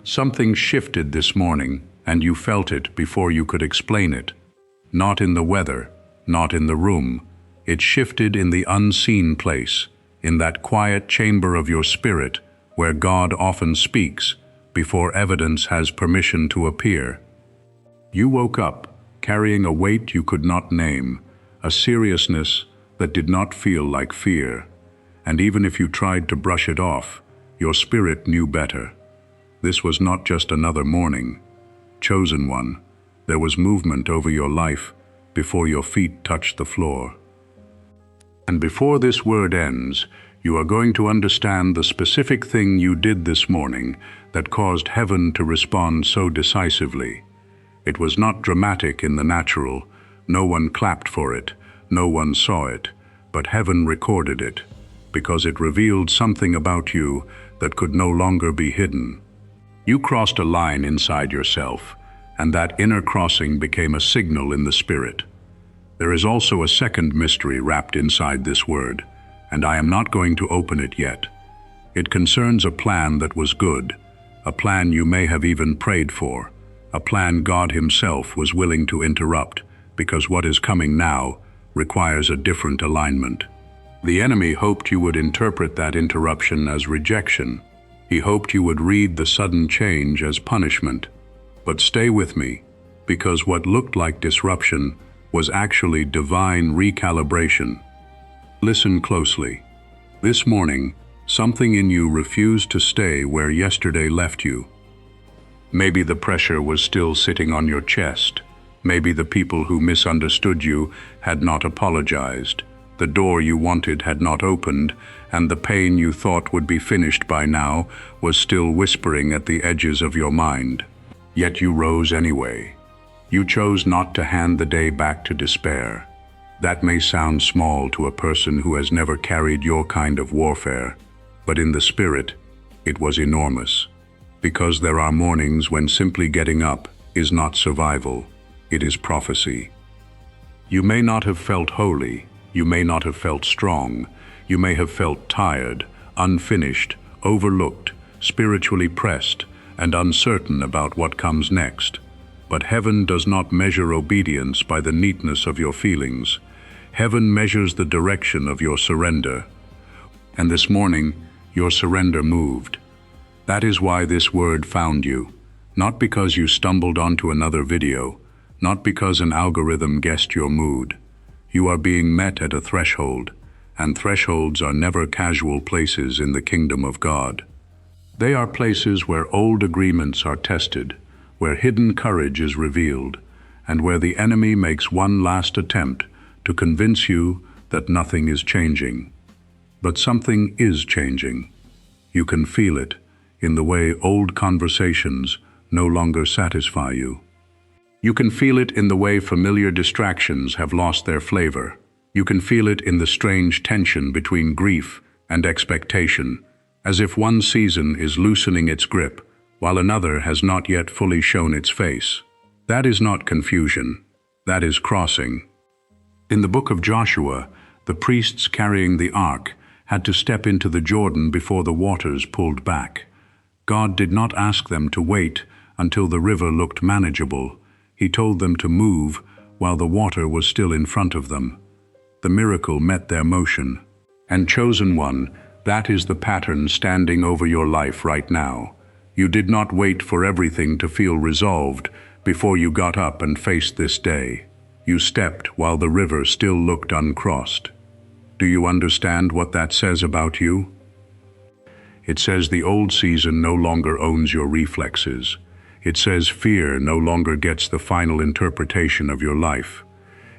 Something shifted this morning, and you felt it before you could explain it. Not in the weather, not in the room. It shifted in the unseen place, in that quiet chamber of your spirit where God often speaks before evidence has permission to appear. You woke up, carrying a weight you could not name, a seriousness that did not feel like fear. And even if you tried to brush it off, your spirit knew better. This was not just another morning. Chosen one, there was movement over your life before your feet touched the floor. And before this word ends, you are going to understand the specific thing you did this morning that caused heaven to respond so decisively. It was not dramatic in the natural. No one clapped for it. No one saw it. But heaven recorded it, because it revealed something about you that could no longer be hidden. You crossed a line inside yourself, and that inner crossing became a signal in the spirit. There is also a second mystery wrapped inside this word, and I am not going to open it yet. It concerns a plan that was good, a plan you may have even prayed for, a plan God Himself was willing to interrupt, because what is coming now requires a different alignment. The enemy hoped you would interpret that interruption as rejection. He hoped you would read the sudden change as punishment. But stay with me, because what looked like disruption was actually divine recalibration. Listen closely. This morning, something in you refused to stay where yesterday left you. Maybe the pressure was still sitting on your chest. Maybe the people who misunderstood you had not apologized. The door you wanted had not opened, and the pain you thought would be finished by now was still whispering at the edges of your mind. Yet you rose anyway. You chose not to hand the day back to despair. That may sound small to a person who has never carried your kind of warfare, but in the spirit, it was enormous. Because there are mornings when simply getting up is not survival, it is prophecy. You may not have felt holy. You may not have felt strong. You may have felt tired, unfinished, overlooked, spiritually pressed, and uncertain about what comes next. But heaven does not measure obedience by the neatness of your feelings. Heaven measures the direction of your surrender. And this morning, your surrender moved. That is why this word found you. Not because you stumbled onto another video, not because an algorithm guessed your mood. You are being met at a threshold, and thresholds are never casual places in the kingdom of God. They are places where old agreements are tested, where hidden courage is revealed, and where the enemy makes one last attempt to convince you that nothing is changing. But something is changing. You can feel it in the way old conversations no longer satisfy you. You can feel it in the way familiar distractions have lost their flavor. You can feel it in the strange tension between grief and expectation, as if one season is loosening its grip, while another has not yet fully shown its face. That is not confusion. That is crossing. In the book of Joshua, the priests carrying the ark had to step into the Jordan before the waters pulled back. God did not ask them to wait until the river looked manageable. He told them to move while the water was still in front of them. The miracle met their motion. And chosen one, that is the pattern standing over your life right now. You did not wait for everything to feel resolved before you got up and faced this day. You stepped while the river still looked uncrossed. Do you understand what that says about you? It says the old season no longer owns your reflexes. It says fear no longer gets the final interpretation of your life.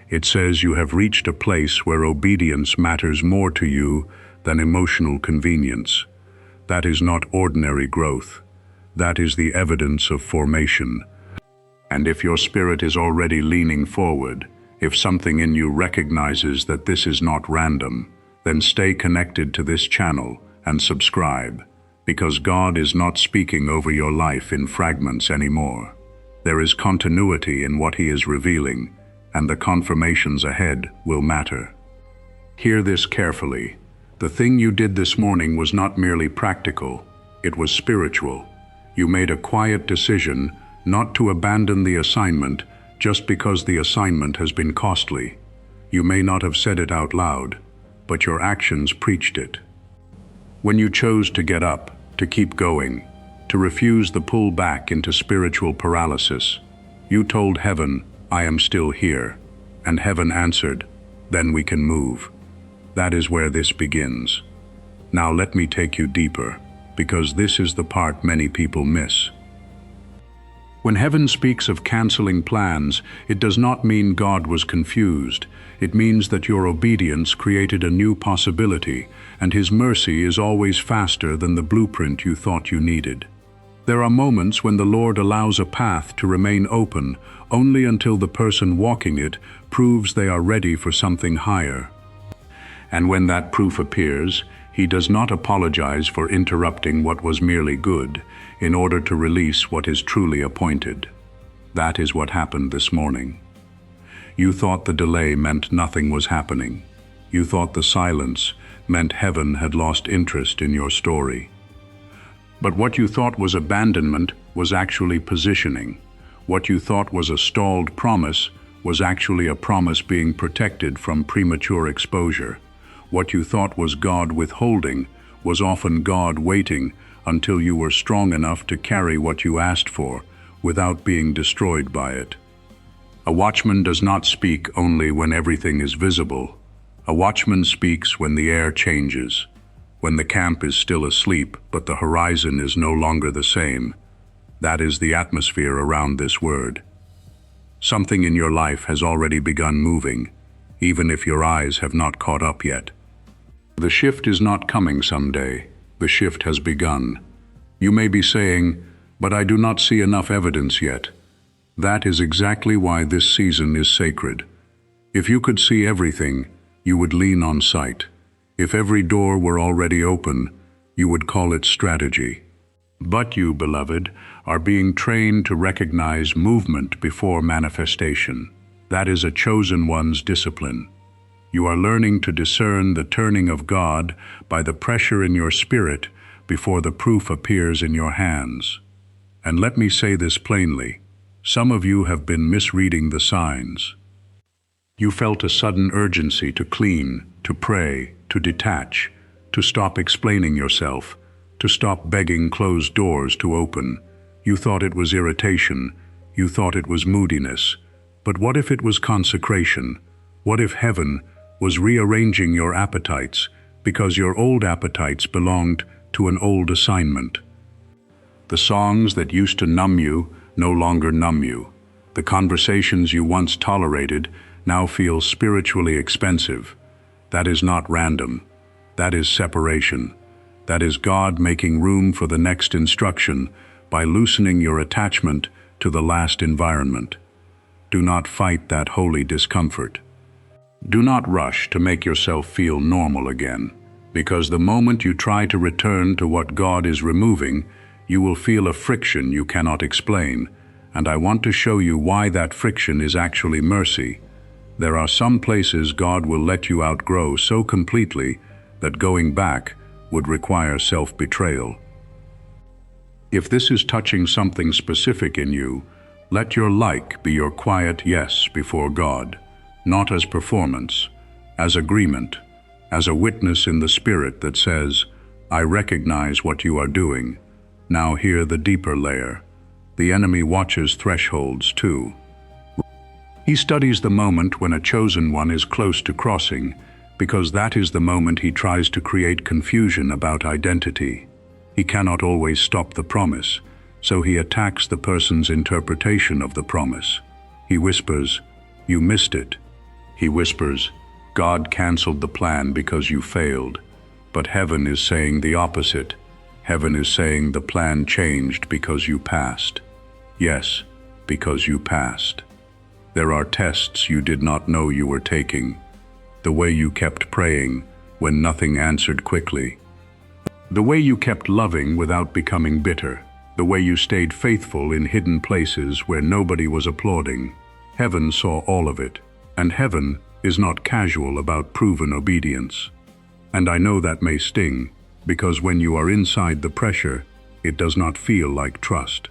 It says you have reached a place where obedience matters more to you than emotional convenience. That is not ordinary growth. That is the evidence of formation. And if your spirit is already leaning forward, if something in you recognizes that this is not random, then stay connected to this channel and subscribe. Because God is not speaking over your life in fragments anymore. There is continuity in what He is revealing, and the confirmations ahead will matter. Hear this carefully. The thing you did this morning was not merely practical, it was spiritual. You made a quiet decision not to abandon the assignment just because the assignment has been costly. You may not have said it out loud, but your actions preached it. When you chose to get up, to keep going, to refuse the pull back into spiritual paralysis, you told heaven, "I am still here." And heaven answered, "Then we can move." That is where this begins. Now let me take you deeper, because this is the part many people miss. When heaven speaks of canceling plans, it does not mean God was confused. It means that your obedience created a new possibility, and His mercy is always faster than the blueprint you thought you needed. There are moments when the Lord allows a path to remain open only until the person walking it proves they are ready for something higher. And when that proof appears, He does not apologize for interrupting what was merely good in order to release what is truly appointed. That is what happened this morning. You thought the delay meant nothing was happening. You thought the silence meant heaven had lost interest in your story. But what you thought was abandonment was actually positioning. What you thought was a stalled promise was actually a promise being protected from premature exposure. What you thought was God withholding was often God waiting until you were strong enough to carry what you asked for without being destroyed by it. A watchman does not speak only when everything is visible. A watchman speaks when the air changes, when the camp is still asleep but the horizon is no longer the same. That is the atmosphere around this word. Something in your life has already begun moving, even if your eyes have not caught up yet. The shift is not coming someday. The shift has begun. You may be saying, "But I do not see enough evidence yet." That is exactly why this season is sacred. If you could see everything, you would lean on sight. If every door were already open, you would call it strategy. But you, beloved, are being trained to recognize movement before manifestation. That is a chosen one's discipline. You are learning to discern the turning of God by the pressure in your spirit before the proof appears in your hands. And let me say this plainly, some of you have been misreading the signs. You felt a sudden urgency to clean, to pray, to detach, to stop explaining yourself, to stop begging closed doors to open. You thought it was irritation. You thought it was moodiness. But what if it was consecration? What if heaven was rearranging your appetites because your old appetites belonged to an old assignment? The songs that used to numb you no longer numb you. The conversations you once tolerated now feel spiritually expensive. That is not random. That is separation. That is God making room for the next instruction by loosening your attachment to the last environment. Do not fight that holy discomfort. Do not rush to make yourself feel normal again, because the moment you try to return to what God is removing, you will feel a friction you cannot explain, and I want to show you why that friction is actually mercy. There are some places God will let you outgrow so completely that going back would require self-betrayal. If this is touching something specific in you, let your like be your quiet yes before God, not as performance, as agreement, as a witness in the Spirit that says, "I recognize what you are doing." Now hear the deeper layer. The enemy watches thresholds too. He studies the moment when a chosen one is close to crossing, because that is the moment he tries to create confusion about identity. He cannot always stop the promise, so he attacks the person's interpretation of the promise. He whispers, "You missed it." He whispers, "God canceled the plan because you failed." But heaven is saying the opposite. Heaven is saying the plan changed because you passed. Yes, because you passed. There are tests you did not know you were taking. The way you kept praying when nothing answered quickly. The way you kept loving without becoming bitter. The way you stayed faithful in hidden places where nobody was applauding. Heaven saw all of it. And heaven is not casual about proven obedience. And I know that may sting, because when you are inside the pressure, it does not feel like trust.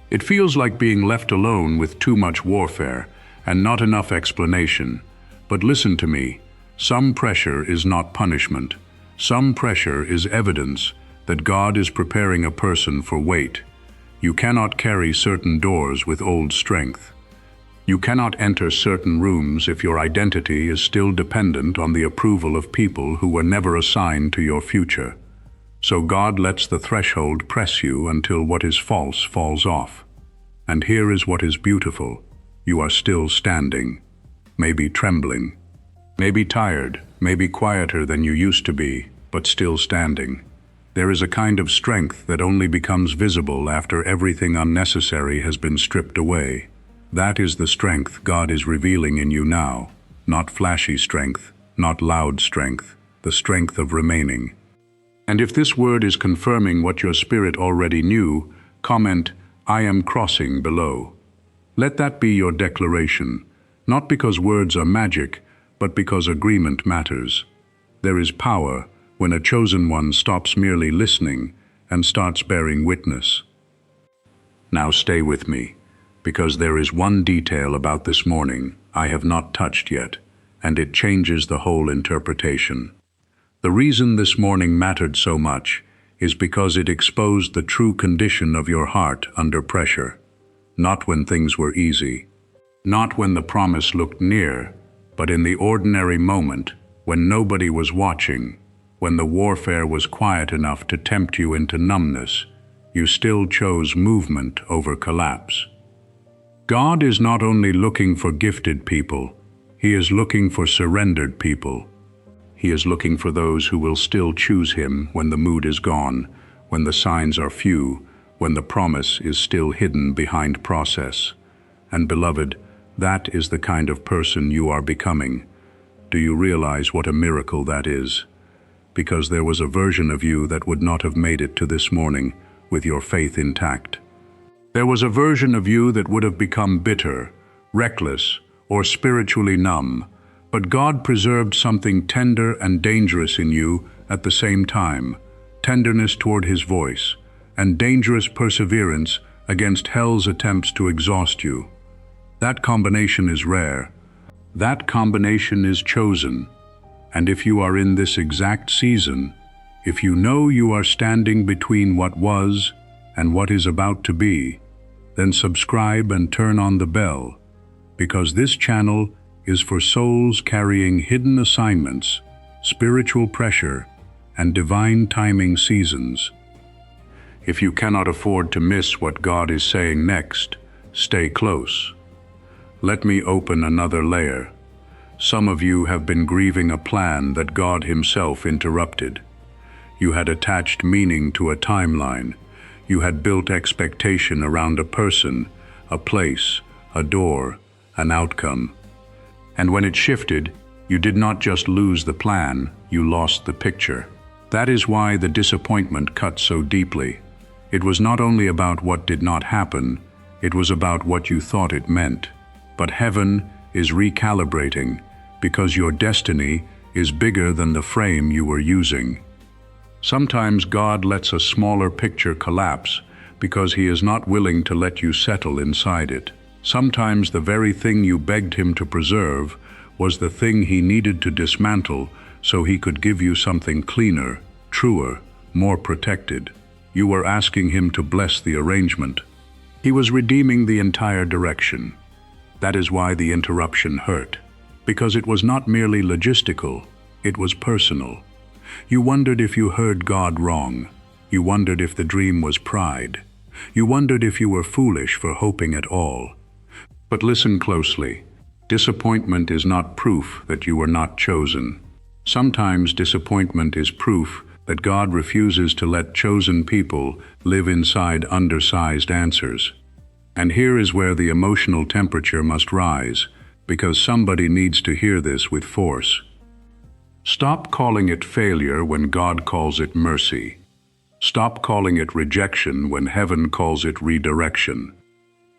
It feels like being left alone with too much warfare and not enough explanation. But listen to me, some pressure is not punishment. Some pressure is evidence that God is preparing a person for weight. You cannot carry certain doors with old strength. You cannot enter certain rooms if your identity is still dependent on the approval of people who were never assigned to your future. So God lets the threshold press you until what is false falls off. And here is what is beautiful. You are still standing, maybe trembling, maybe tired, maybe quieter than you used to be, but still standing. There is a kind of strength that only becomes visible after everything unnecessary has been stripped away. That is the strength God is revealing in you now, not flashy strength, not loud strength, the strength of remaining. And if this word is confirming what your spirit already knew, comment, "I am crossing" below. Let that be your declaration, not because words are magic, but because agreement matters. There is power when a chosen one stops merely listening and starts bearing witness. Now stay with me, because there is one detail about this morning I have not touched yet, and it changes the whole interpretation. The reason this morning mattered so much is because it exposed the true condition of your heart under pressure. Not when things were easy, not when the promise looked near, but in the ordinary moment, when nobody was watching, when the warfare was quiet enough to tempt you into numbness, you still chose movement over collapse. God is not only looking for gifted people, He is looking for surrendered people. He is looking for those who will still choose Him when the mood is gone, when the signs are few, when the promise is still hidden behind process. And beloved, that is the kind of person you are becoming. Do you realize what a miracle that is? Because there was a version of you that would not have made it to this morning with your faith intact. There was a version of you that would have become bitter, reckless, or spiritually numb, but God preserved something tender and dangerous in you at the same time, tenderness toward His voice, and dangerous perseverance against hell's attempts to exhaust you. That combination is rare. That combination is chosen. And if you are in this exact season, if you know you are standing between what was and what is about to be, then subscribe and turn on the bell, because this channel is for souls carrying hidden assignments, spiritual pressure, and divine timing seasons. If you cannot afford to miss what God is saying next, stay close. Let me open another layer. Some of you have been grieving a plan that God Himself interrupted. You had attached meaning to a timeline. You had built expectation around a person, a place, a door, an outcome. And when it shifted, you did not just lose the plan, you lost the picture. That is why the disappointment cut so deeply. It was not only about what did not happen, it was about what you thought it meant. But heaven is recalibrating, because your destiny is bigger than the frame you were using. Sometimes God lets a smaller picture collapse because He is not willing to let you settle inside it. Sometimes the very thing you begged Him to preserve was the thing He needed to dismantle so He could give you something cleaner, truer, more protected. You were asking Him to bless the arrangement. He was redeeming the entire direction. That is why the interruption hurt. Because it was not merely logistical, it was personal. You wondered if you heard God wrong. You wondered if the dream was pride. You wondered if you were foolish for hoping at all. But listen closely. Disappointment is not proof that you were not chosen. Sometimes disappointment is proof that God refuses to let chosen people live inside undersized answers. And here is where the emotional temperature must rise, because somebody needs to hear this with force. Stop calling it failure when God calls it mercy. Stop calling it rejection when heaven calls it redirection.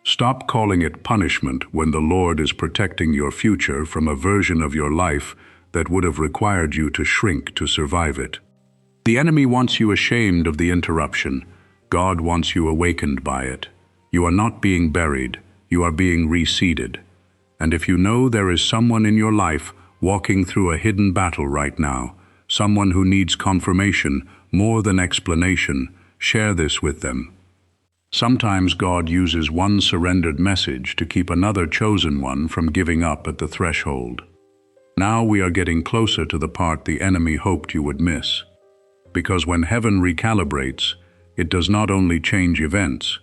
Stop calling it punishment when the Lord is protecting your future from a version of your life that would have required you to shrink to survive it. The enemy wants you ashamed of the interruption, God wants you awakened by it. You are not being buried, you are being reseeded. And if you know there is someone in your life walking through a hidden battle right now, someone who needs confirmation more than explanation, share this with them. Sometimes God uses one surrendered message to keep another chosen one from giving up at the threshold. Now we are getting closer to the part the enemy hoped you would miss. Because when heaven recalibrates, it does not only change events,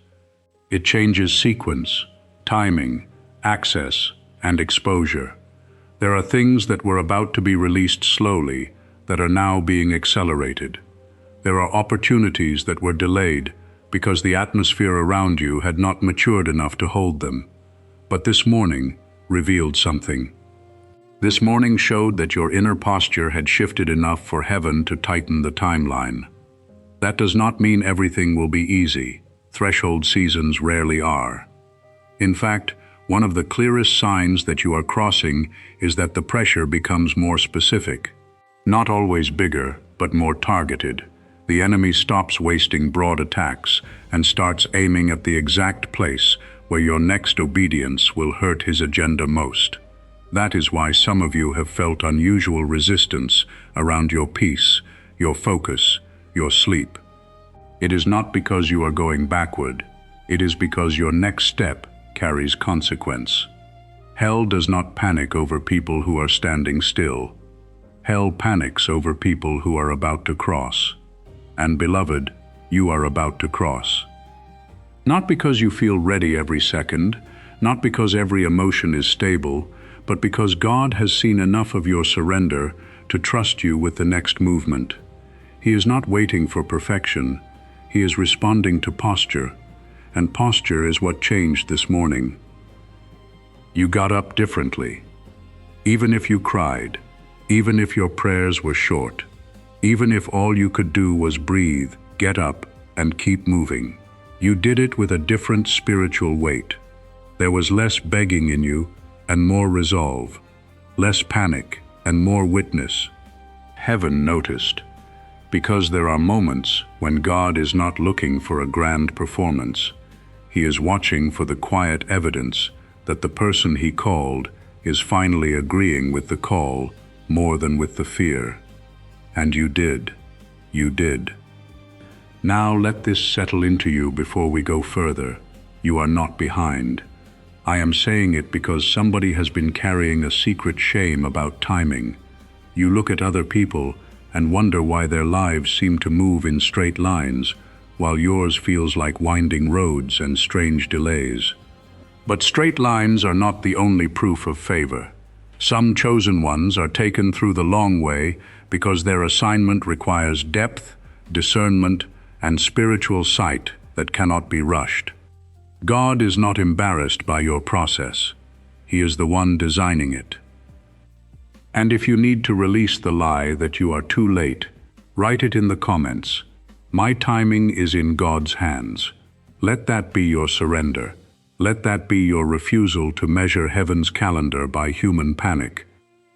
it changes sequence, timing, access, and exposure. There are things that were about to be released slowly that are now being accelerated. There are opportunities that were delayed because the atmosphere around you had not matured enough to hold them. But this morning revealed something. This morning showed that your inner posture had shifted enough for heaven to tighten the timeline. That does not mean everything will be easy. Threshold seasons rarely are. In fact, one of the clearest signs that you are crossing is that the pressure becomes more specific. Not always bigger, but more targeted. The enemy stops wasting broad attacks and starts aiming at the exact place where your next obedience will hurt his agenda most. That is why some of you have felt unusual resistance around your peace, your focus, your sleep. It is not because you are going backward. It is because your next step carries consequence. Hell does not panic over people who are standing still. Hell panics over people who are about to cross. And beloved, you are about to cross. Not because you feel ready every second, not because every emotion is stable, but because God has seen enough of your surrender to trust you with the next movement. He is not waiting for perfection. He is responding to posture, and posture is what changed this morning. You got up differently. Even if you cried, even if your prayers were short, even if all you could do was breathe, get up, and keep moving. You did it with a different spiritual weight. There was less begging in you and more resolve, less panic and more witness. Heaven noticed, because there are moments when God is not looking for a grand performance. He is watching for the quiet evidence that the person he called is finally agreeing with the call more than with the fear. And you did. You did. Now let this settle into you before we go further. You are not behind. I am saying it because somebody has been carrying a secret shame about timing. You look at other people and wonder why their lives seem to move in straight lines, while yours feels like winding roads and strange delays. But straight lines are not the only proof of favor. Some chosen ones are taken through the long way because their assignment requires depth, discernment, and spiritual sight that cannot be rushed. God is not embarrassed by your process. He is the one designing it. And if you need to release the lie that you are too late, write it in the comments. My timing is in God's hands. Let that be your surrender. Let that be your refusal to measure heaven's calendar by human panic.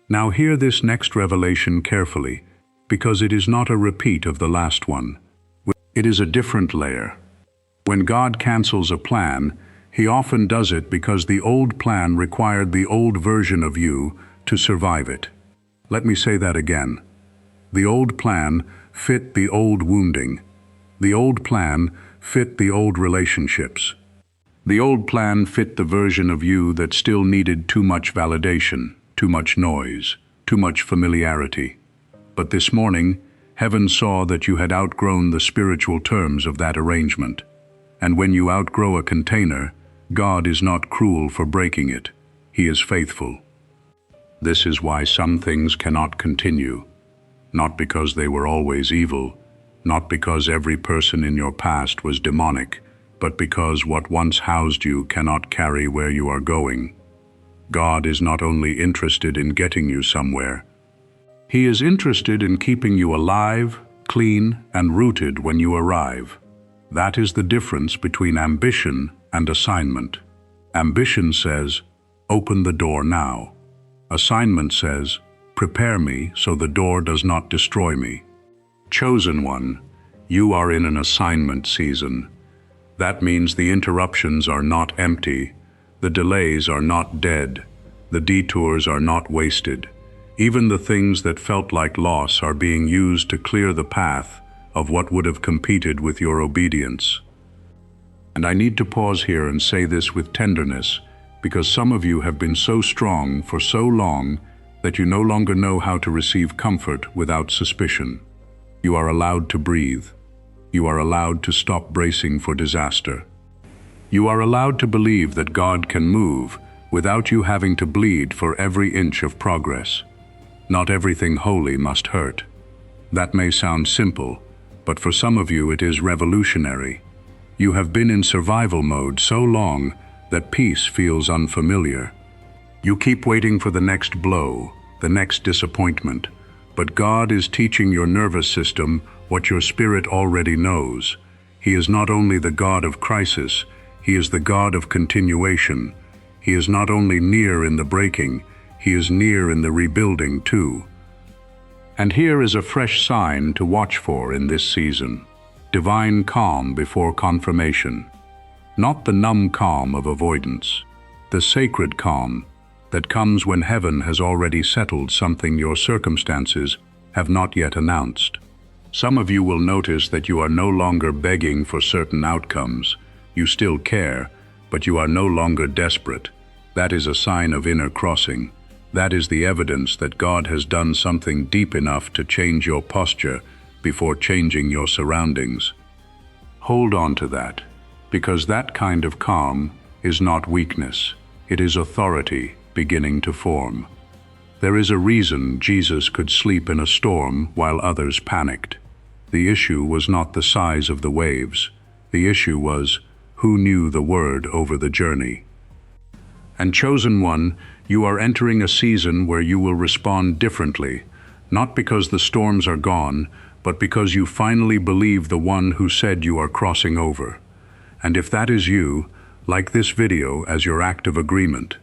Now hear this next revelation carefully, because it is not a repeat of the last one. It is a different layer. When God cancels a plan, He often does it because the old plan required the old version of you to survive it. Let me say that again. The old plan fit the old wounding. The old plan fit the old relationships. The old plan fit the version of you that still needed too much validation, too much noise, too much familiarity. But this morning, heaven saw that you had outgrown the spiritual terms of that arrangement. And when you outgrow a container, God is not cruel for breaking it. He is faithful. This is why some things cannot continue. Not because they were always evil, not because every person in your past was demonic, but because what once housed you cannot carry where you are going. God is not only interested in getting you somewhere, He is interested in keeping you alive, clean, and rooted when you arrive. That is the difference between ambition and assignment. Ambition says, open the door now. Assignment says, prepare me so the door does not destroy me. Chosen one, You are in an assignment season. That means the interruptions are not empty, the delays are not dead, the detours are not wasted. Even the things that felt like loss are being used to clear the path of what would have competed with your obedience. And I need to pause here and say this with tenderness, because some of you have been so strong for so long that you no longer know how to receive comfort without suspicion. You are allowed to breathe. You are allowed to stop bracing for disaster. You are allowed to believe that God can move without you having to bleed for every inch of progress. Not everything holy must hurt. That may sound simple, but for some of you it is revolutionary. You have been in survival mode so long that peace feels unfamiliar. You keep waiting for the next blow, the next disappointment, but God is teaching your nervous system what your spirit already knows. He is not only the God of crisis, He is the God of continuation. He is not only near in the breaking, He is near in the rebuilding too. And here is a fresh sign to watch for in this season: divine calm before confirmation. Not the numb calm of avoidance, the sacred calm that comes when heaven has already settled something your circumstances have not yet announced. Some of you will notice that you are no longer begging for certain outcomes. You still care, but you are no longer desperate. That is a sign of inner crossing. That is the evidence that God has done something deep enough to change your posture before changing your surroundings. Hold on to that, because that kind of calm is not weakness. It is authority beginning to form. There is a reason Jesus could sleep in a storm while others panicked. The issue was not the size of the waves. The issue was who knew the word over the journey. And chosen one, you are entering a season where you will respond differently, not because the storms are gone, but because you finally believe the one who said you are crossing over. And if that is you, like this video as your act of agreement.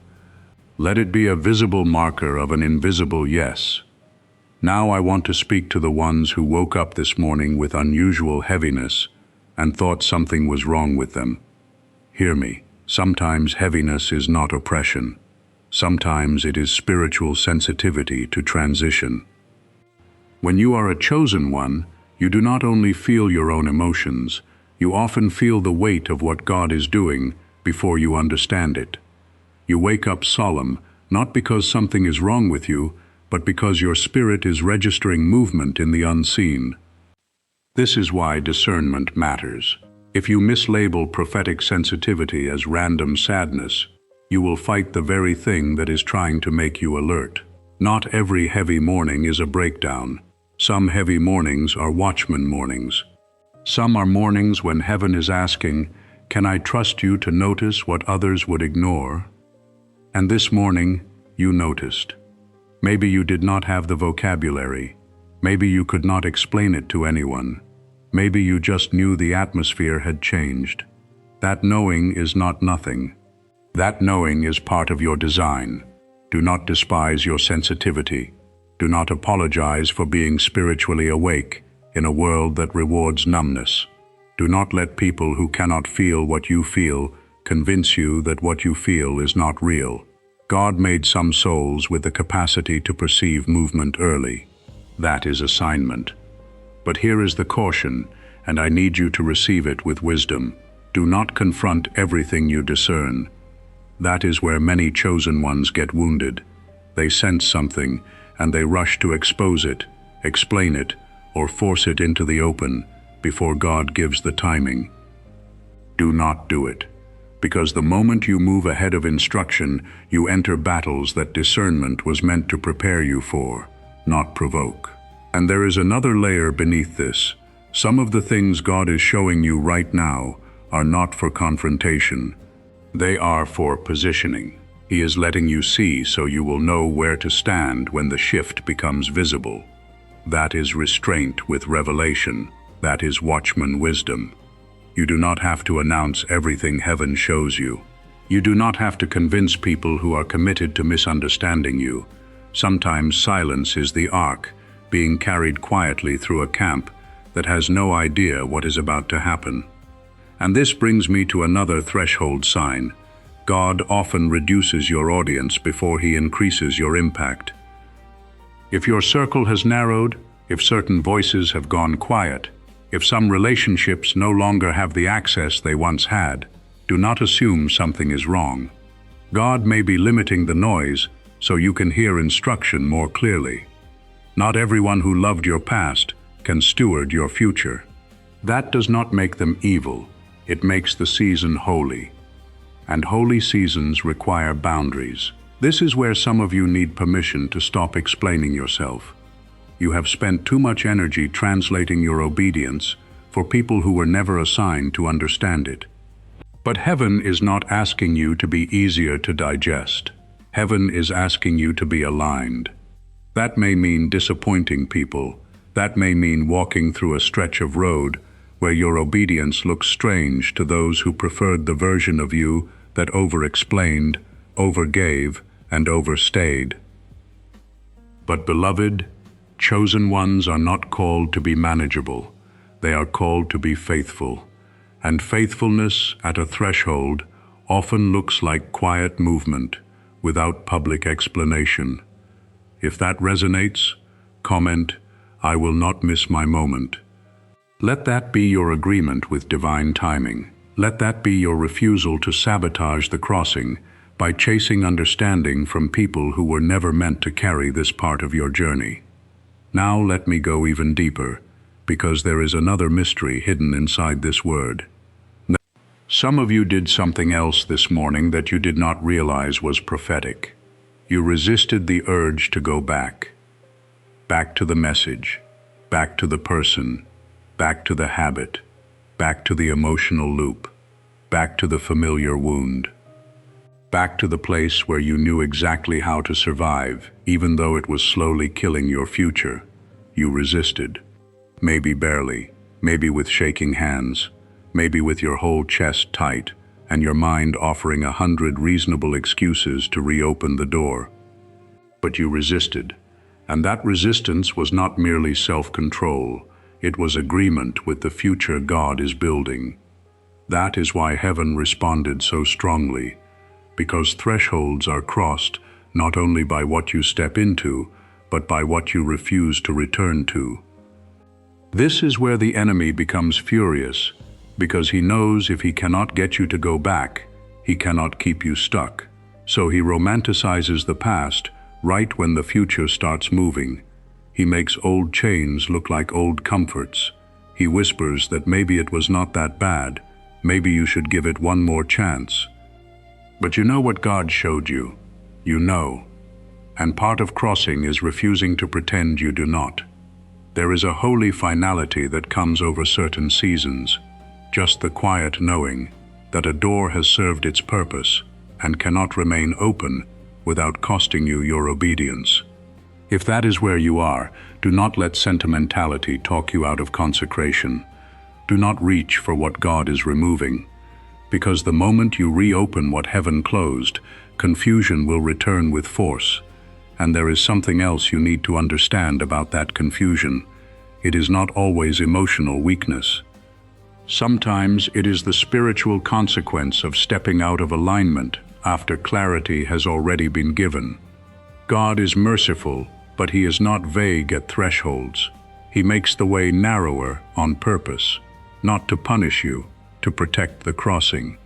Let it be a visible marker of an invisible yes. Now I want to speak to the ones who woke up this morning with unusual heaviness and thought something was wrong with them. Hear me. Sometimes heaviness is not oppression. Sometimes it is spiritual sensitivity to transition. When you are a chosen one, you do not only feel your own emotions, you often feel the weight of what God is doing before you understand it. You wake up solemn, not because something is wrong with you, but because your spirit is registering movement in the unseen. This is why discernment matters. If you mislabel prophetic sensitivity as random sadness, you will fight the very thing that is trying to make you alert. Not every heavy morning is a breakdown. Some heavy mornings are watchman mornings. Some are mornings when heaven is asking, "Can I trust you to notice what others would ignore?" And this morning, you noticed. Maybe you did not have the vocabulary. Maybe you could not explain it to anyone. Maybe you just knew the atmosphere had changed. That knowing is not nothing. That knowing is part of your design. Do not despise your sensitivity. Do not apologize for being spiritually awake in a world that rewards numbness. Do not let people who cannot feel what you feel convince you that what you feel is not real. God made some souls with the capacity to perceive movement early. That is assignment. But here is the caution, and I need you to receive it with wisdom. Do not confront everything you discern. That is where many chosen ones get wounded. They sense something, and they rush to expose it, explain it, or force it into the open before God gives the timing. Do not do it, because the moment you move ahead of instruction, you enter battles that discernment was meant to prepare you for, not provoke. And there is another layer beneath this. Some of the things God is showing you right now are not for confrontation. They are for positioning. He is letting you see so you will know where to stand when the shift becomes visible. That is restraint with revelation. That is watchman wisdom. You do not have to announce everything heaven shows you. You do not have to convince people who are committed to misunderstanding you. Sometimes silence is the ark, being carried quietly through a camp that has no idea what is about to happen. And this brings me to another threshold sign. God often reduces your audience before he increases your impact. If your circle has narrowed, if certain voices have gone quiet, if some relationships no longer have the access they once had, do not assume something is wrong. God may be limiting the noise so you can hear instruction more clearly. Not everyone who loved your past can steward your future. That does not make them evil. It makes the season holy. And holy seasons require boundaries. This is where some of you need permission to stop explaining yourself. You have spent too much energy translating your obedience for people who were never assigned to understand it. But heaven is not asking you to be easier to digest. Heaven is asking you to be aligned. That may mean disappointing people. That may mean walking through a stretch of road where your obedience looks strange to those who preferred the version of you that over-explained, overgave, and overstayed. But beloved, chosen ones are not called to be manageable. They are called to be faithful. And faithfulness at a threshold often looks like quiet movement without public explanation. If that resonates, comment, "I will not miss my moment." Let that be your agreement with divine timing. Let that be your refusal to sabotage the crossing by chasing understanding from people who were never meant to carry this part of your journey. Now let me go even deeper, because there is another mystery hidden inside this word. Some of you did something else this morning that you did not realize was prophetic. You resisted the urge to go back. Back to the message, back to the person, back to the habit, back to the emotional loop, back to the familiar wound. Back to the place where you knew exactly how to survive, even though it was slowly killing your future. You resisted. Maybe barely, maybe with shaking hands, maybe with your whole chest tight, and your mind offering 100 reasonable excuses to reopen the door. But you resisted, and that resistance was not merely self-control, it was agreement with the future God is building. That is why heaven responded so strongly, because thresholds are crossed not only by what you step into, but by what you refuse to return to. This is where the enemy becomes furious, because he knows if he cannot get you to go back, he cannot keep you stuck. So he romanticizes the past right when the future starts moving. He makes old chains look like old comforts. He whispers that maybe it was not that bad, maybe you should give it one more chance. But you know what God showed you. You know. And part of crossing is refusing to pretend you do not. There is a holy finality that comes over certain seasons. Just the quiet knowing that a door has served its purpose and cannot remain open without costing you your obedience. If that is where you are, do not let sentimentality talk you out of consecration. Do not reach for what God is removing, because the moment you reopen what heaven closed, confusion will return with force. And there is something else you need to understand about that confusion. It is not always emotional weakness. Sometimes it is the spiritual consequence of stepping out of alignment after clarity has already been given. God is merciful, but he is not vague at thresholds. He makes the way narrower on purpose, not to punish you, to protect the crossing.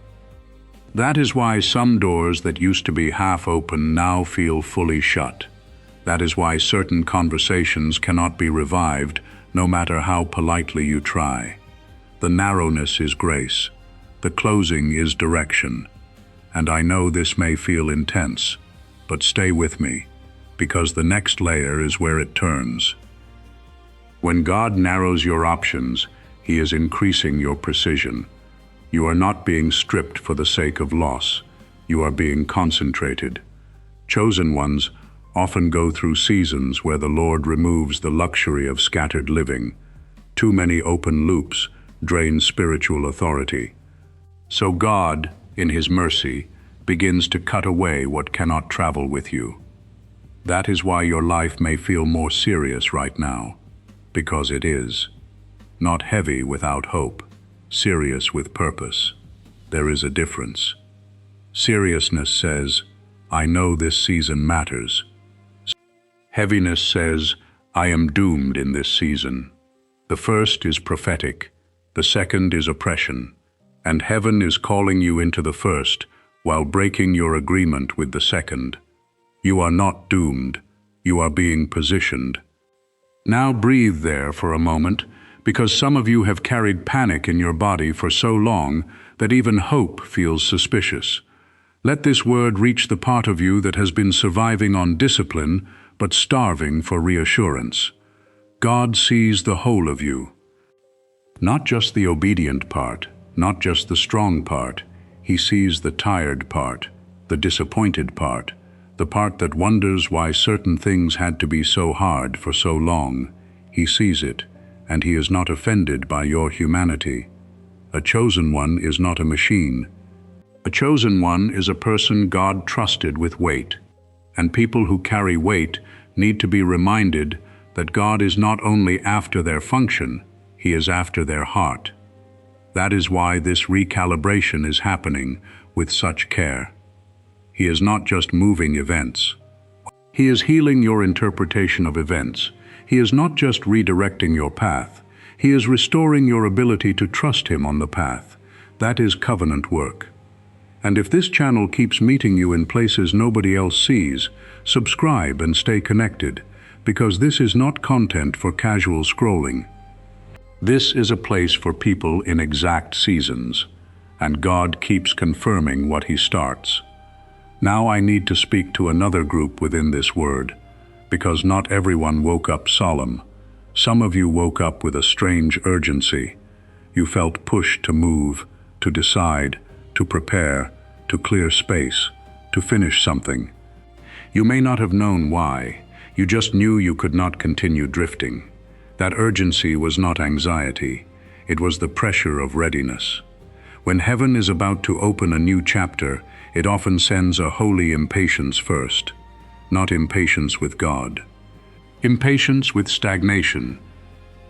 That is why some doors that used to be half open now feel fully shut. That is why certain conversations cannot be revived, no matter how politely you try. The narrowness is grace. The closing is direction. And I know this may feel intense, but stay with me, because the next layer is where it turns. When God narrows your options, he is increasing your precision. You are not being stripped for the sake of loss. You are being concentrated. Chosen ones often go through seasons where the Lord removes the luxury of scattered living. Too many open loops drain spiritual authority. So God, in his mercy, begins to cut away what cannot travel with you. That is why your life may feel more serious right now, because it is. not heavy without hope, serious with purpose. There is a difference. Seriousness says, I know this season matters. Heaviness says, I am doomed in this season. The first is prophetic, the second is oppression, and heaven is calling you into the first while breaking your agreement with the second. You are not doomed, you are being positioned. Now breathe there for a moment, because some of you have carried panic in your body for so long that even hope feels suspicious. Let this word reach the part of you that has been surviving on discipline but starving for reassurance. God sees the whole of you. Not just the obedient part, not just the strong part. He sees the tired part, the disappointed part, the part that wonders why certain things had to be so hard for so long. He sees it, and he is not offended by your humanity. A chosen one is not a machine. A chosen one is a person God trusted with weight, and people who carry weight need to be reminded that God is not only after their function, He is after their heart. That is why this recalibration is happening with such care. He is not just moving events. He is healing your interpretation of events. He is not just redirecting your path. He is restoring your ability to trust Him on the path. That is covenant work. And if this channel keeps meeting you in places nobody else sees, subscribe and stay connected, because this is not content for casual scrolling. This is a place for people in exact seasons, and God keeps confirming what He starts. Now I need to speak to another group within this word, because not everyone woke up solemn. Some of you woke up with a strange urgency. You felt pushed to move, to decide, to prepare, to clear space, to finish something. You may not have known why. You just knew you could not continue drifting. That urgency was not anxiety. It was the pressure of readiness. When heaven is about to open a new chapter, it often sends a holy impatience first. Not impatience with God. Impatience with stagnation.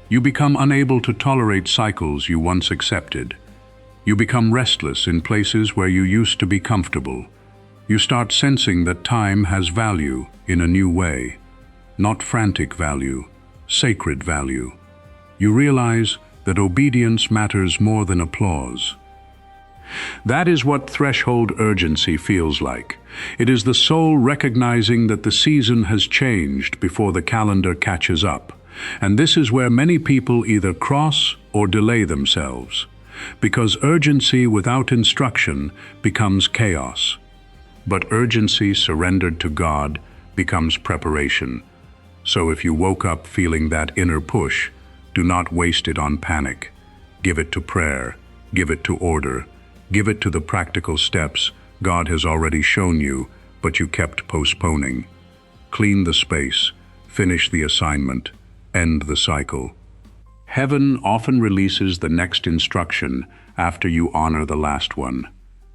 You become unable to tolerate cycles you once accepted. You become restless in places where you used to be comfortable. You start sensing that time has value in a new way. Not frantic value, sacred value. You realize that obedience matters more than applause. That is what threshold urgency feels like. It is the soul recognizing that the season has changed before the calendar catches up. And this is where many people either cross or delay themselves. Because urgency without instruction becomes chaos. But urgency surrendered to God becomes preparation. So if you woke up feeling that inner push, do not waste it on panic. Give it to prayer. Give it to order. Give it to the practical steps God has already shown you, but you kept postponing. Clean the space. Finish the assignment. End the cycle. Heaven often releases the next instruction after you honor the last one.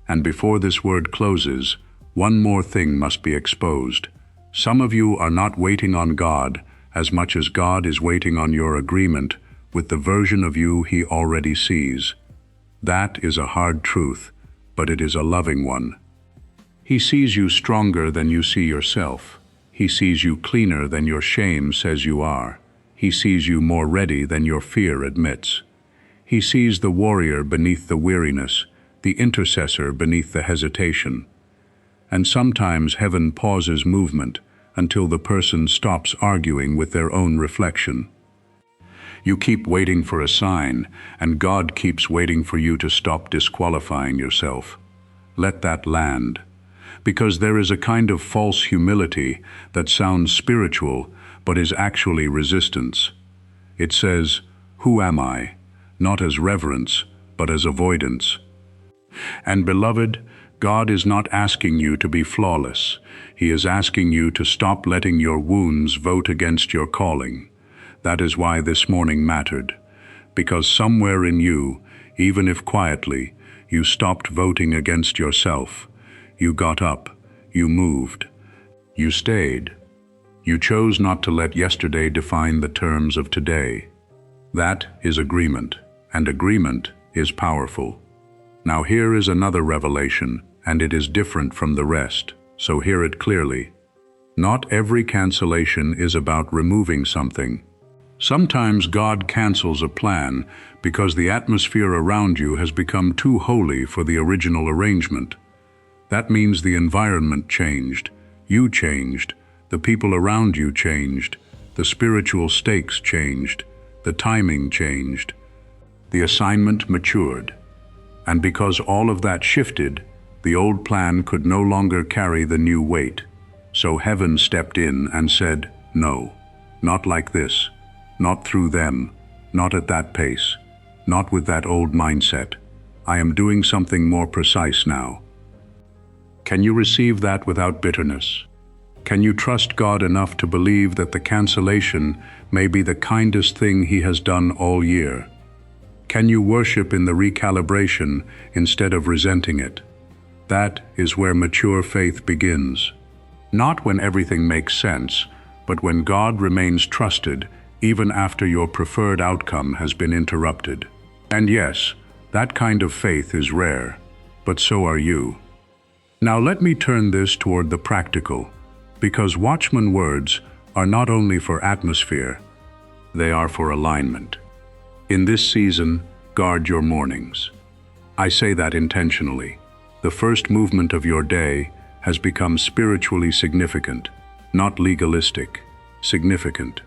And before this word closes, one more thing must be exposed. Some of you are not waiting on God as much as God is waiting on your agreement with the version of you He already sees. That is a hard truth, but it is a loving one. He sees you stronger than you see yourself. He sees you cleaner than your shame says you are. He sees you more ready than your fear admits. He sees the warrior beneath the weariness, the intercessor beneath the hesitation. And sometimes heaven pauses movement until the person stops arguing with their own reflection. You keep waiting for a sign, and God keeps waiting for you to stop disqualifying yourself. Let that land. Because there is a kind of false humility that sounds spiritual, but is actually resistance. It says, "Who am I?" not as reverence, but as avoidance. And beloved, God is not asking you to be flawless. He is asking you to stop letting your wounds vote against your calling. That is why this morning mattered. Because somewhere in you, even if quietly, you stopped voting against yourself. You got up. You moved. You stayed. You chose not to let yesterday define the terms of today. That is agreement, and agreement is powerful. Now here is another revelation, and it is different from the rest, so hear it clearly. Not every cancellation is about removing something. Sometimes God cancels a plan because the atmosphere around you has become too holy for the original arrangement. That means the environment changed, you changed, the people around you changed, the spiritual stakes changed, the timing changed, the assignment matured. And because all of that shifted, the old plan could no longer carry the new weight. So heaven stepped in and said, no, not like this, not through them, not at that pace, not with that old mindset. I am doing something more precise now. Can you receive that without bitterness? Can you trust God enough to believe that the cancellation may be the kindest thing He has done all year? Can you worship in the recalibration instead of resenting it? That is where mature faith begins. Not when everything makes sense, but when God remains trusted even after your preferred outcome has been interrupted. And yes, that kind of faith is rare, but so are you. Now let me turn this toward the practical, because Watchman words are not only for atmosphere, they are for alignment. In this season, guard your mornings. I say that intentionally. The first movement of your day has become spiritually significant, not legalistic, significant,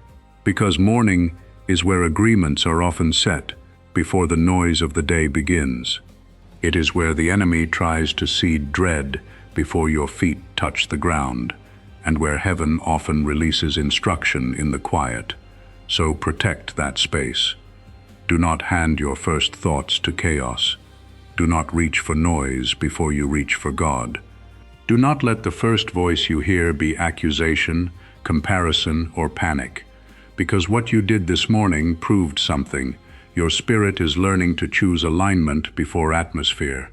because morning is where agreements are often set before the noise of the day begins. It is where the enemy tries to seed dread before your feet touch the ground, and where heaven often releases instruction in the quiet. So protect that space. Do not hand your first thoughts to chaos. Do not reach for noise before you reach for God. Do not let the first voice you hear be accusation, comparison, or panic, because what you did this morning proved something. Your spirit is learning to choose alignment before atmosphere.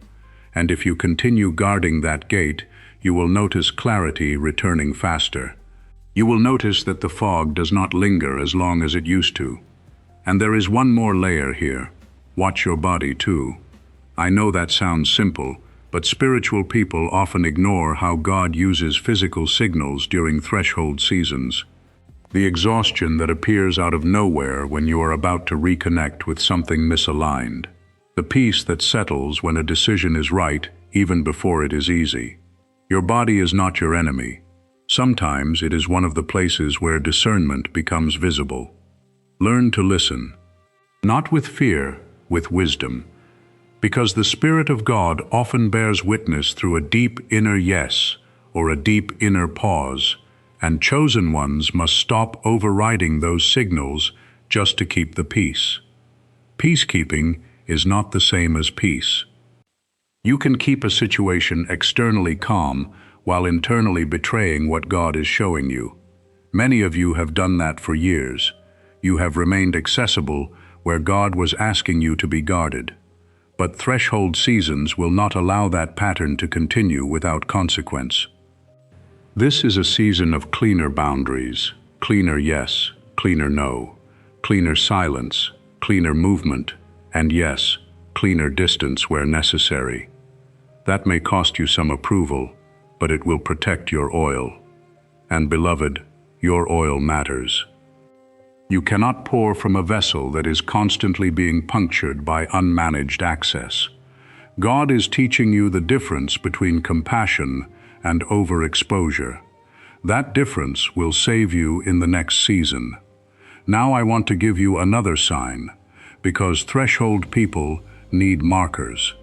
And if you continue guarding that gate, you will notice clarity returning faster. You will notice that the fog does not linger as long as it used to. And there is one more layer here. Watch your body too. I know that sounds simple, but spiritual people often ignore how God uses physical signals during threshold seasons. The exhaustion that appears out of nowhere when you are about to reconnect with something misaligned. The peace that settles when a decision is right, even before it is easy. Your body is not your enemy. Sometimes it is one of the places where discernment becomes visible. Learn to listen, not with fear, with wisdom, because the Spirit of God often bears witness through a deep inner yes or a deep inner pause, and chosen ones must stop overriding those signals just to keep the peace. Peacekeeping is not the same as peace. You can keep a situation externally calm while internally betraying what God is showing you. Many of you have done that for years. You have remained accessible where God was asking you to be guarded. But threshold seasons will not allow that pattern to continue without consequence. This is a season of cleaner boundaries, cleaner yes, cleaner no, cleaner silence, cleaner movement, and yes, cleaner distance where necessary. That may cost you some approval, but it will protect your oil. And beloved, your oil matters. You cannot pour from a vessel that is constantly being punctured by unmanaged access. God is teaching you the difference between compassion and overexposure. That difference will save you in the next season. Now I want to give you another sign, because threshold people need markers.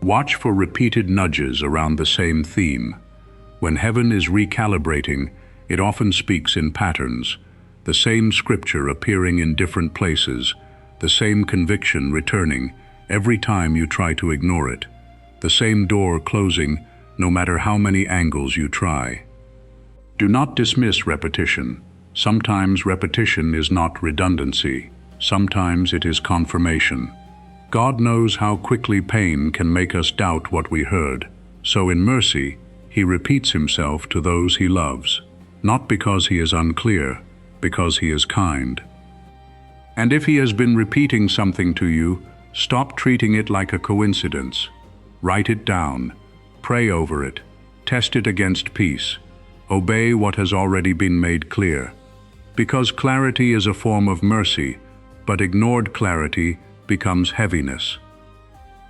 Watch for repeated nudges around the same theme. When heaven is recalibrating, it often speaks in patterns, the same scripture appearing in different places, the same conviction returning every time you try to ignore it, the same door closing no matter how many angles you try. Do not dismiss repetition. Sometimes repetition is not redundancy. Sometimes it is confirmation. God knows how quickly pain can make us doubt what we heard, so in mercy, He repeats Himself to those He loves, not because He is unclear, because He is kind. And if he has been repeating something to you, stop treating it like a coincidence. Write it down, pray over it, test it against peace, obey what has already been made clear. Because clarity is a form of mercy, but ignored clarity becomes heaviness.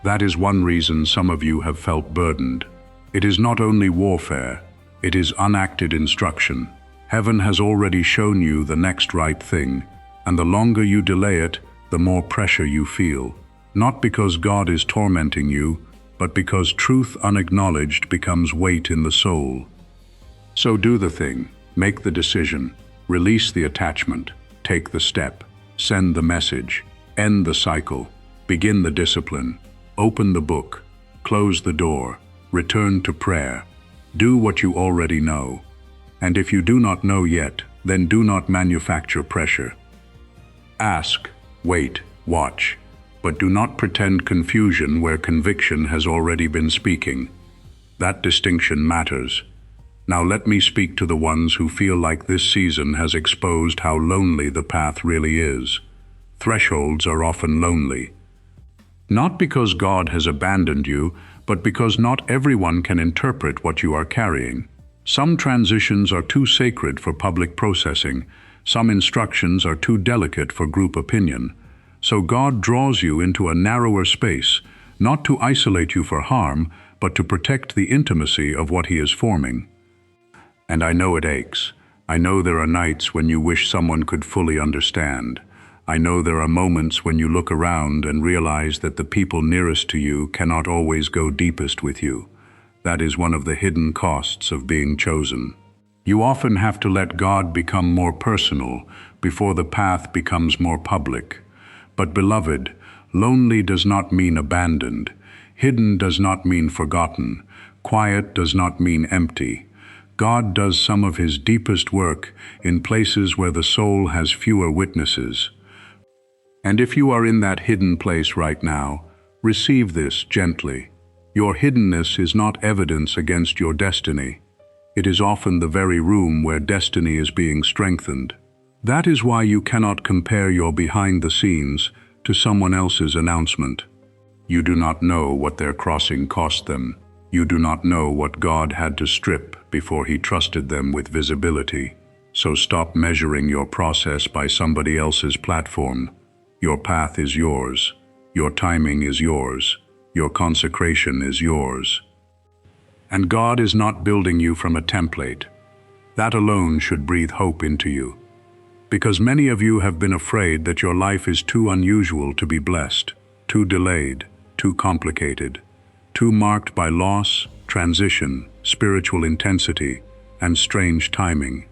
That is one reason some of you have felt burdened. It is not only warfare, it is unacted instruction. Heaven has already shown you the next right thing, and the longer you delay it, the more pressure you feel. Not because God is tormenting you, but because truth unacknowledged becomes weight in the soul. So do the thing, make the decision, release the attachment, take the step, send the message, end the cycle, begin the discipline, open the book, close the door, return to prayer. Do what you already know. And if you do not know yet, then do not manufacture pressure. Ask, wait, watch, but do not pretend confusion where conviction has already been speaking. That distinction matters. Now let me speak to the ones who feel like this season has exposed how lonely the path really is. Thresholds are often lonely. Not because God has abandoned you, but because not everyone can interpret what you are carrying. Some transitions are too sacred for public processing. Some instructions are too delicate for group opinion. So God draws you into a narrower space, not to isolate you for harm, but to protect the intimacy of what He is forming. And I know it aches. I know there are nights when you wish someone could fully understand. I know there are moments when you look around and realize that the people nearest to you cannot always go deepest with you. That is one of the hidden costs of being chosen. You often have to let God become more personal before the path becomes more public. But beloved, lonely does not mean abandoned. Hidden does not mean forgotten. Quiet does not mean empty. God does some of His deepest work in places where the soul has fewer witnesses. And if you are in that hidden place right now, receive this gently. Your hiddenness is not evidence against your destiny. It is often the very room where destiny is being strengthened. That is why you cannot compare your behind the scenes to someone else's announcement. You do not know what their crossing cost them. You do not know what God had to strip before He trusted them with visibility. So stop measuring your process by somebody else's platform. Your path is yours. Your timing is yours. Your consecration is yours. And God is not building you from a template. That alone should breathe hope into you. Because many of you have been afraid that your life is too unusual to be blessed, too delayed, too complicated, too marked by loss, transition, spiritual intensity, and strange timing.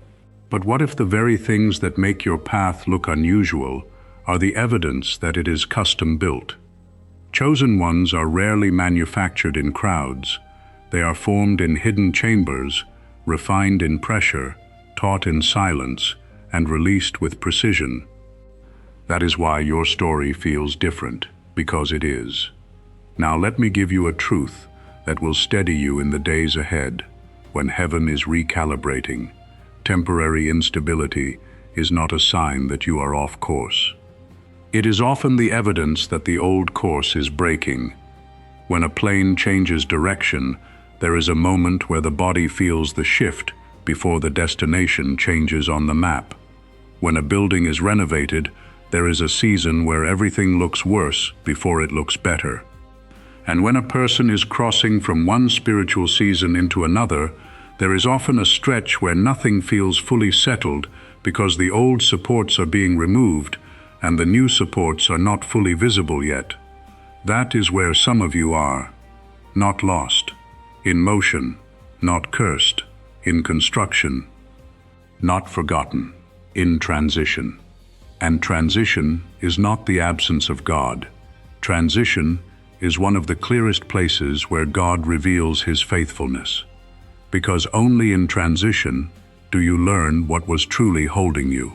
But what if the very things that make your path look unusual are the evidence that it is custom built? Chosen ones are rarely manufactured in crowds. They are formed in hidden chambers, refined in pressure, taught in silence, and released with precision. That is why your story feels different, because it is. Now let me give you a truth that will steady you in the days ahead, when heaven is recalibrating. Temporary instability is not a sign that you are off course. It is often the evidence that the old course is breaking. When a plane changes direction, there is a moment where the body feels the shift before the destination changes on the map. When a building is renovated, there is a season where everything looks worse before it looks better. And when a person is crossing from one spiritual season into another, there is often a stretch where nothing feels fully settled because the old supports are being removed and the new supports are not fully visible yet. That is where some of you are. Not lost. In motion. Not cursed. In construction. Not forgotten. In transition. And transition is not the absence of God. Transition is one of the clearest places where God reveals His faithfulness. Because only in transition do you learn what was truly holding you.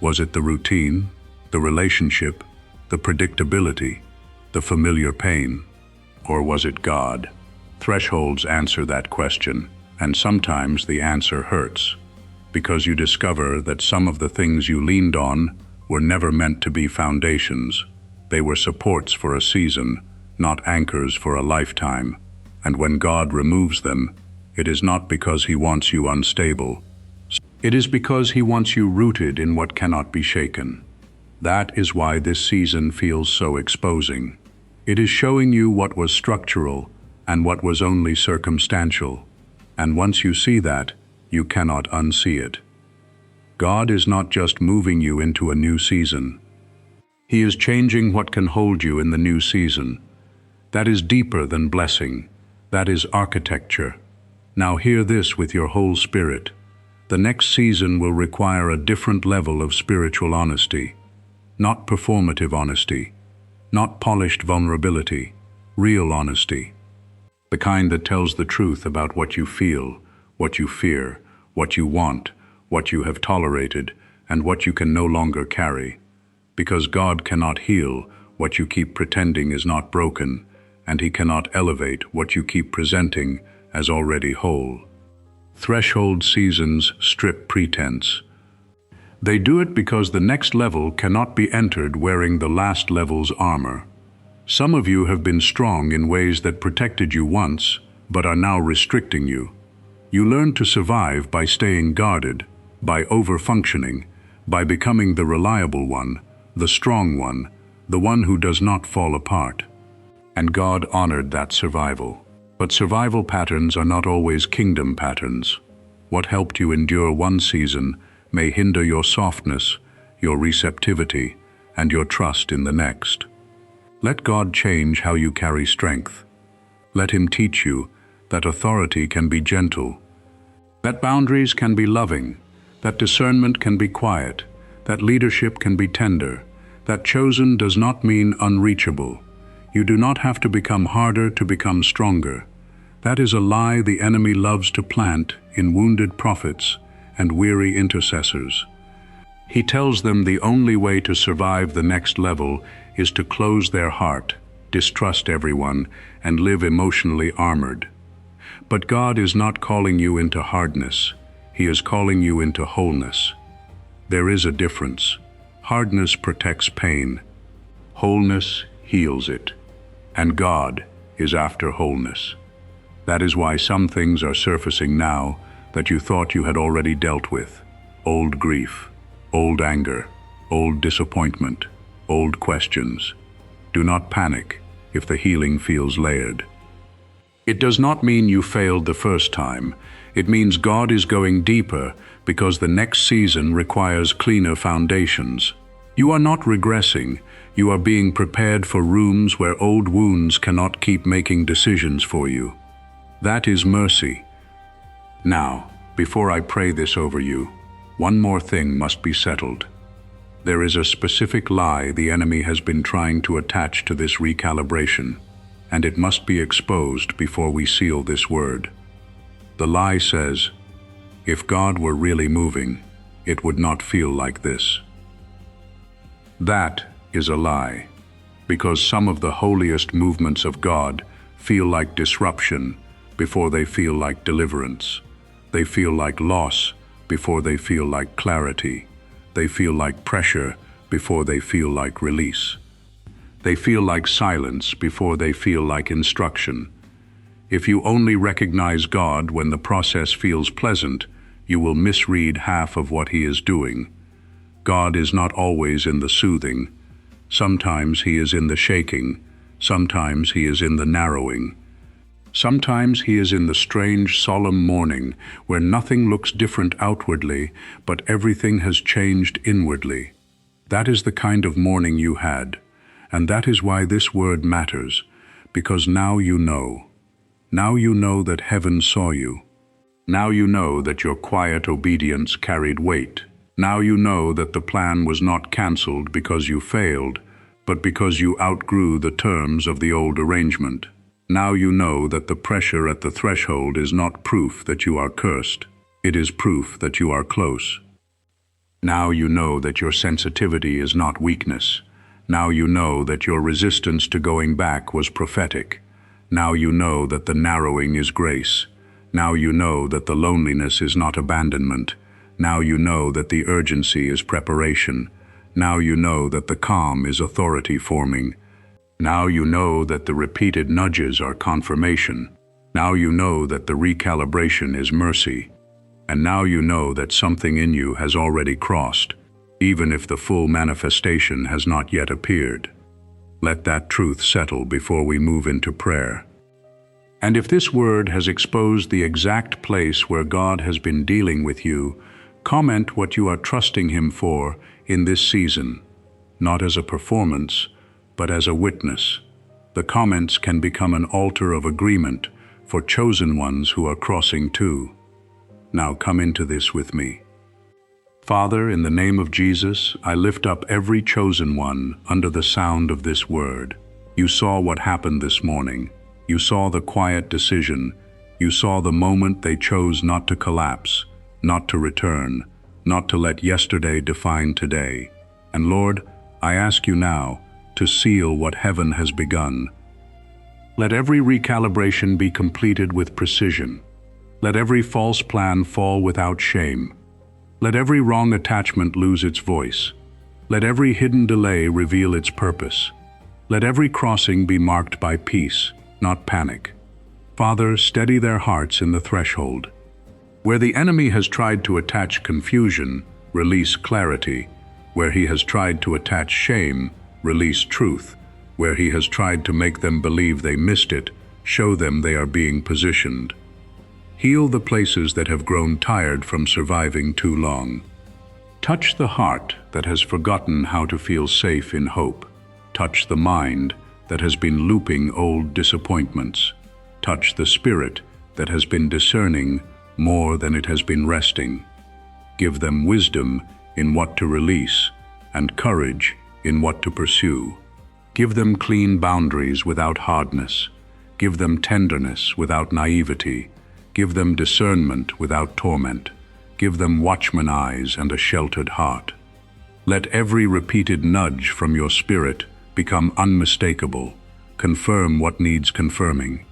Was it the routine, the relationship, the predictability, the familiar pain? Or was it God? Thresholds answer that question, and sometimes the answer hurts, because you discover that some of the things you leaned on were never meant to be foundations. They were supports for a season, not anchors for a lifetime. And when God removes them, it is not because He wants you unstable. It is because He wants you rooted in what cannot be shaken. That is why this season feels so exposing. It is showing you what was structural and what was only circumstantial. And once you see that, you cannot unsee it. God is not just moving you into a new season. He is changing what can hold you in the new season. That is deeper than blessing. That is architecture. Now hear this with your whole spirit. The next season will require a different level of spiritual honesty. Not performative honesty. Not polished vulnerability. Real honesty. The kind that tells the truth about what you feel, what you fear, what you want, what you have tolerated, and what you can no longer carry. Because God cannot heal what you keep pretending is not broken, and He cannot elevate what you keep presenting as already whole. Threshold seasons strip pretense. They do it because the next level cannot be entered wearing the last level's armor. Some of you have been strong in ways that protected you once, but are now restricting you. You learned to survive by staying guarded, by over-functioning, by becoming the reliable one, the strong one, the one who does not fall apart. And God honored that survival. But survival patterns are not always kingdom patterns. What helped you endure one season may hinder your softness, your receptivity, and your trust in the next. Let God change how you carry strength. Let Him teach you that authority can be gentle, that boundaries can be loving, that discernment can be quiet, that leadership can be tender, that chosen does not mean unreachable. You do not have to become harder to become stronger. That is a lie the enemy loves to plant in wounded prophets and weary intercessors. He tells them the only way to survive the next level is to close their heart, distrust everyone, and live emotionally armored. But God is not calling you into hardness. He is calling you into wholeness. There is a difference. Hardness protects pain. Wholeness heals it. And God is after wholeness. That is why some things are surfacing now that you thought you had already dealt with. Old grief, old anger, old disappointment, old questions. Do not panic if the healing feels layered. It does not mean you failed the first time. It means God is going deeper because the next season requires cleaner foundations. You are not regressing. You are being prepared for rooms where old wounds cannot keep making decisions for you. That is mercy. Now, before I pray this over you, one more thing must be settled. There is a specific lie the enemy has been trying to attach to this recalibration, and it must be exposed before we seal this word. The lie says, if God were really moving, it would not feel like this. That is a lie, because some of the holiest movements of God feel like disruption before they feel like deliverance. They feel like loss before they feel like clarity. They feel like pressure before they feel like release. They feel like silence before they feel like instruction. If you only recognize God when the process feels pleasant, you will misread half of what He is doing. God is not always in the soothing. Sometimes He is in the shaking. Sometimes He is in the narrowing. Sometimes He is in the strange, solemn mourning where nothing looks different outwardly, but everything has changed inwardly. That is the kind of mourning you had, and that is why this word matters, because now you know. Now you know that heaven saw you. Now you know that your quiet obedience carried weight. Now you know that the plan was not cancelled because you failed, but because you outgrew the terms of the old arrangement. Now you know that the pressure at the threshold is not proof that you are cursed. It is proof that you are close. Now you know that your sensitivity is not weakness. Now you know that your resistance to going back was prophetic. Now you know that the narrowing is grace. Now you know that the loneliness is not abandonment. Now you know that the urgency is preparation. Now you know that the calm is authority forming. Now you know that the repeated nudges are confirmation. Now you know that the recalibration is mercy. And now you know that something in you has already crossed, even if the full manifestation has not yet appeared. Let that truth settle before we move into prayer. And if this word has exposed the exact place where God has been dealing with you, comment what you are trusting Him for in this season, not as a performance, but as a witness. The comments can become an altar of agreement for chosen ones who are crossing too. Now come into this with me. Father, in the name of Jesus, I lift up every chosen one under the sound of this word. You saw what happened this morning. You saw the quiet decision. You saw the moment they chose not to collapse, not to return, not to let yesterday define today. And Lord, I ask you now to seal what heaven has begun. Let every recalibration be completed with precision. Let every false plan fall without shame. Let every wrong attachment lose its voice. Let every hidden delay reveal its purpose. Let every crossing be marked by peace, not panic. Father, steady their hearts in the threshold. Where the enemy has tried to attach confusion, release clarity. Where he has tried to attach shame, release truth. Where he has tried to make them believe they missed it, show them they are being positioned. Heal the places that have grown tired from surviving too long. Touch the heart that has forgotten how to feel safe in hope. Touch the mind that has been looping old disappointments. Touch the spirit that has been discerning more than it has been resting. Give them wisdom in what to release and courage in what to pursue. Give them clean boundaries without hardness. Give them tenderness without naivety. Give them discernment without torment. Give them watchman eyes and a sheltered heart. Let every repeated nudge from your spirit become unmistakable. Confirm what needs confirming.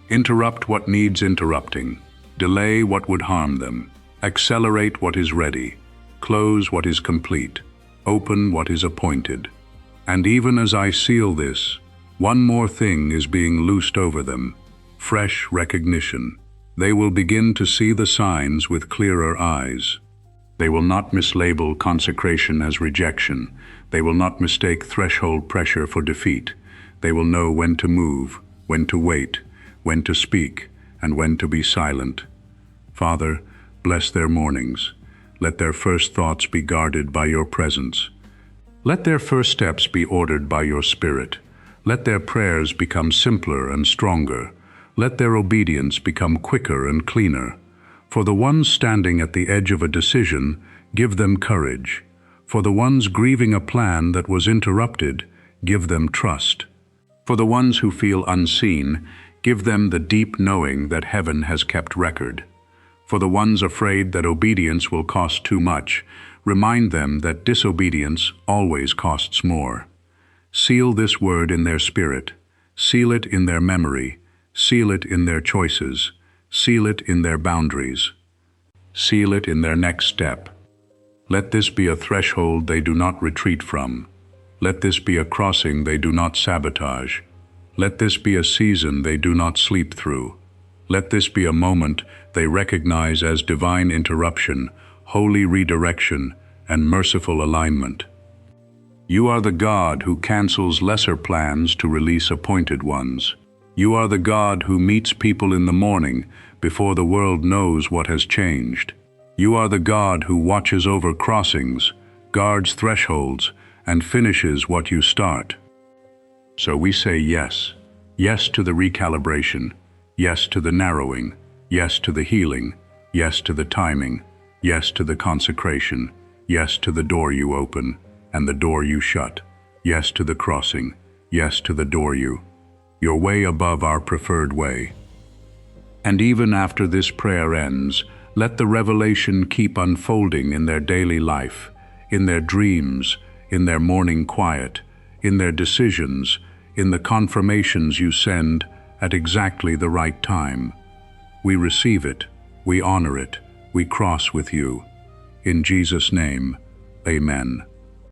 Interrupt what needs interrupting. Delay what would harm them. Accelerate what is ready. Close what is complete. Open what is appointed. And even as I seal this, one more thing is being loosed over them. Fresh recognition. They will begin to see the signs with clearer eyes. They will not mislabel consecration as rejection. They will not mistake threshold pressure for defeat. They will know when to move, when to wait, when to speak, and when to be silent. Father, bless their mornings. Let their first thoughts be guarded by your presence. Let their first steps be ordered by your Spirit. Let their prayers become simpler and stronger. Let their obedience become quicker and cleaner. For the ones standing at the edge of a decision, give them courage. For the ones grieving a plan that was interrupted, give them trust. For the ones who feel unseen, give them the deep knowing that heaven has kept record. For the ones afraid that obedience will cost too much, remind them that disobedience always costs more. Seal this word in their spirit. Seal it in their memory. Seal it in their choices. Seal it in their boundaries. Seal it in their next step. Let this be a threshold they do not retreat from. Let this be a crossing they do not sabotage. Let this be a season they do not sleep through. Let this be a moment they recognize as divine interruption, holy redirection, and merciful alignment. You are the God who cancels lesser plans to release appointed ones. You are the God who meets people in the morning before the world knows what has changed. You are the God who watches over crossings, guards thresholds, and finishes what you start. So we say yes. Yes to the recalibration. Yes to the narrowing. Yes to the healing. Yes to the timing. Yes to the consecration. Yes to the door you open and the door you shut. Yes to the crossing. Yes to the door your way above our preferred way. And even after this prayer ends, let the revelation keep unfolding in their daily life, in their dreams, in their morning quiet, in their decisions, in the confirmations you send at exactly the right time. We receive it, we honor it, we cross with you. In Jesus' name, amen.